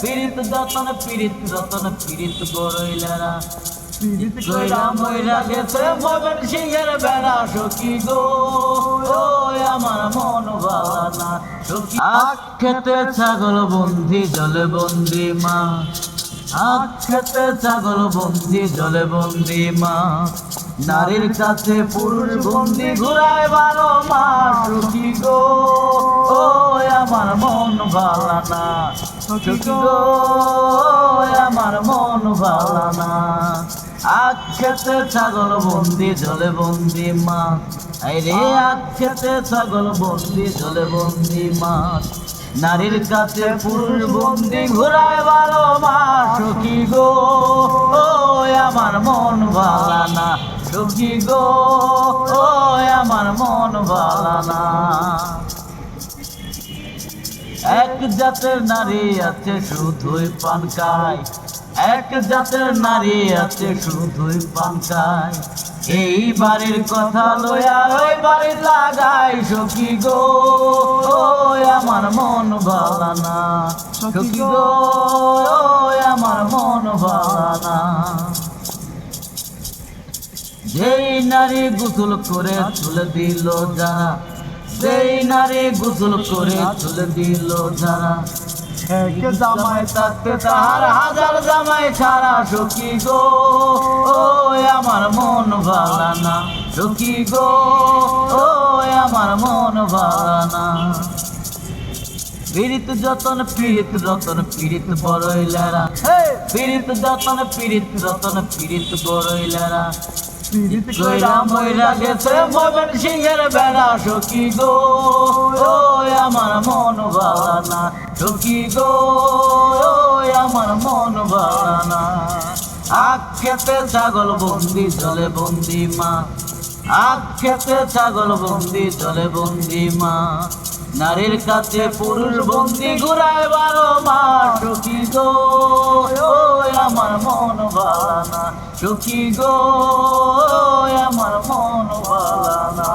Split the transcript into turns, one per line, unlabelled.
পীড়িত যতন পীড়িত রতন পীড়িত বড়ইলারা কইরা মইরা গেছে মগন সিংহের বেড়া সখী গো আমার মন ভালা সখী আখ খেতে ছাগল বন্দি জলে বন্দি মা আখ খেতে ছাগল বন্দি জলে বন্দি মা নারীর কাছে পুরুষ বন্দি ঘুরায় 12 মাস সখী গো আমার মন ভালা না সখী গো আমার মন ভালা না আখ খেতে ছাগল বন্দি জলে বন্দি মা আরে আখ খেতে ছাগল বন্দি জলে বন্দি মা নারীর কাছে পুরুষ বন্দি ঘুরায় 12 মাস সখী গো আমার মন ভালা না সখী গো আমার মন ভালা না এক জাতের নারী আছে শুধুই পান খায় এক জাতের নারী আছে শুধুই পান খায় এই বাড়ির কথা লইয়া ওই বাড়ি লাগাই সখী গো আমার মন ভালা না সখী গো আমার মন ভালা না যেই নারী গোসল করে তুলে দিল যারা যেই নারী গোসল করে তুলে দিল যারা এক জামাই থাকতে তার হাজার জামাই ছাড়া সখী গো আমার মন ভালা না সখী গো আমার মন ভালা না পীড়িত যতন পীড়িত রতন পীড়িত বড়ইলারা পীড়িত যতন পীড়িত রতন পীড়িত বড়ইলারা কইরা মইরা গেছে মগন সিংহের বেড়া সখী গো আমার মন ভালা না সখী গো আমার মন ভালা না আখ খেতে ছাগল বন্দি জলে বন্দি মা আখ খেতে ছাগল বন্দি জলে বন্দি মা নারীর কাছে পুরুষ বন্দি ঘুরায় 12 মাস সখী গো আমার মন ভালা না সখী গো আমার মন ভালা না।